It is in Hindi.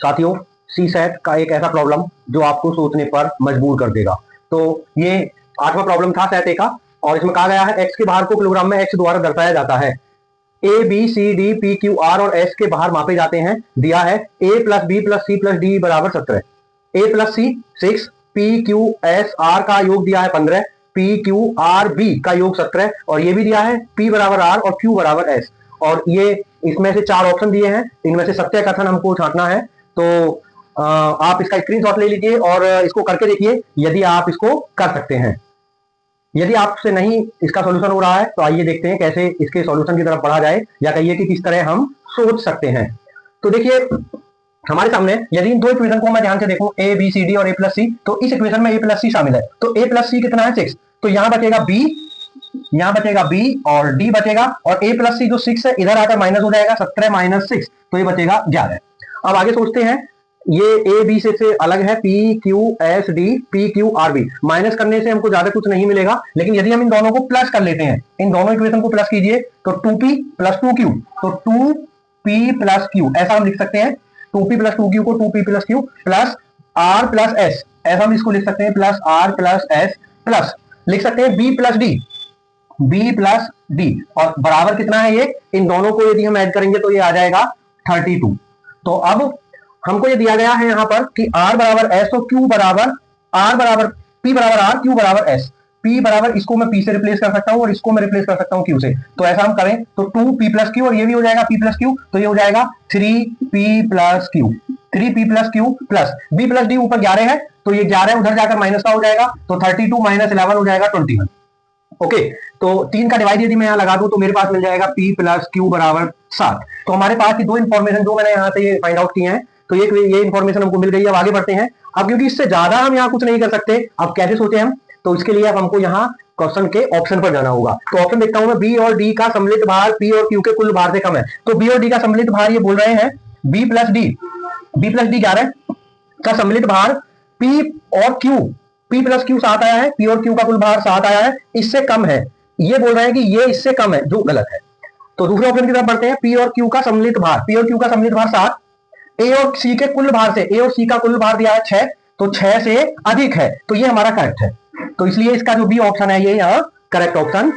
साथियों, सी सेट का एक ऐसा प्रॉब्लम जो आपको सोचने पर मजबूर कर देगा। तो ये 8वां प्रॉब्लम था सेट ए का, और इसमें कहा गया है एक्स के बाहर को किलोग्राम में एक्स द्वारा दर्शाया जाता है। A B C D P Q R और एस के बाहर मापे जाते हैं। दिया है A plus B plus C plus D बराबर 17, A plus C 6, P Q S R का योग दिया है 15, पी क्यू आर बी का योग 17, और ये भी दिया है पी बराबर आर और क्यू बराबर एस। और ये इसमें से 4 ऑप्शन दिए हैं, इनमें से सत्य कथन हमको छांटना है। तो आप इसका स्क्रीनशॉट ले लीजिए और इसको करके देखिए यदि आप इसको कर सकते हैं। यदि आपसे नहीं इसका सॉल्यूशन हो रहा है तो आइए देखते हैं कैसे इसके सॉल्यूशन की तरफ बढ़ा जाए, या कहिए कि किस तरह हम सोच सकते हैं। तो देखिए हमारे सामने यदि इन दो इक्वेशन को मैं ध्यान से देखूं, ए बी सी डी और ए प्लस सी, तो इस इक्वेशन में ए प्लस सी शामिल है। तो ए प्लस सी कितना है 6, तो यहां बचेगा बी, यहां बचेगा बी और डी बचेगा, और ए प्लस सी जो 6 है इधर आकर माइनस हो जाएगा, 17 माइनस 6 तो ये बचेगा 11। अब आगे सोचते हैं, ये ए बी से अलग है, P Q S D P Q R B, minus करने से हमको ज्यादा कुछ नहीं मिलेगा, लेकिन यदि हम इन दोनों को प्लस कर लेते हैं, इन दोनों इक्वेशन को प्लस कीजिए तो 2p प्लस 2q, तो 2p प्लस q ऐसा हम लिख सकते हैं। 2p प्लस 2q को 2p plus q plus r plus s, ऐसा हम इसको लिख सकते हैं, plus r plus s, plus लिख सकते हैं b प्लस d, और बराबर कितना है ये, इन दोनों को यदि हम ऐड करेंगे तो ये आ जाएगा 32। तो अब हमको ये दिया गया है यहां पर कि r बराबर s, तो q बराबर r बराबर p बराबर r, q बराबर s, p बराबर इसको मैं p से रिप्लेस कर सकता हूं और इसको मैं रिप्लेस कर सकता हूं q से। तो ऐसा हम करें तो 2p प्लस q, और ये भी हो जाएगा p प्लस q, तो ये हो जाएगा 3p plus q, 3p plus q plus b plus d, ऊपर 11 है तो ये 11 उधर जाकर माइनस का हो जाएगा, तो 32 माइनस 11 हो जाएगा 21। ओके, तो 3 का डिवाइड यदि मैं यहां लगा दूं तो मेरे पास मिल जाएगा p प्लस q बराबर 7। तो हमारे पास ये दो इंफॉर्मेशन जो मैंने यहां से ये फाइंड आउट किए हैं, तो ये इंफॉर्मेशन हमको मिल गई है। अब आगे बढ़ते हैं। अब क्योंकि इससे ज्यादा हम यहाँ कुछ नहीं कर सकते, अब कैसे सोचे हम, तो इसके लिए अब हमको यहाँ क्वेश्चन के ऑप्शन पर जाना होगा। तो ऑप्शन देखता हूं मैं, बी और डी का सम्मिलित भार पी और क्यू के कुल भार से कम है। तो बी और डी का सम्मिलित भार ये बोल रहे हैं बी प्लस डी 11 का सम्मिलित भार पी और क्यू, पी प्लस क्यू 7 आया है, पी और क्यू का कुल भार 7 आया है, इससे कम है। ये बोल रहे हैं कि ये इससे कम है, जो गलत है। तो दूसरे ऑप्शन की तरफ बढ़ते हैं, पी और क्यू का सम्मिलित भार, पी और क्यू का सम्मिलित भार 7, ए और सी के कुल भार से, ए और सी का कुल भार दिया है 6, तो 6 से अधिक है, तो ये हमारा करेक्ट है। तो इसलिए इसका जो बी ऑप्शन है ये यहाँ करेक्ट ऑप्शन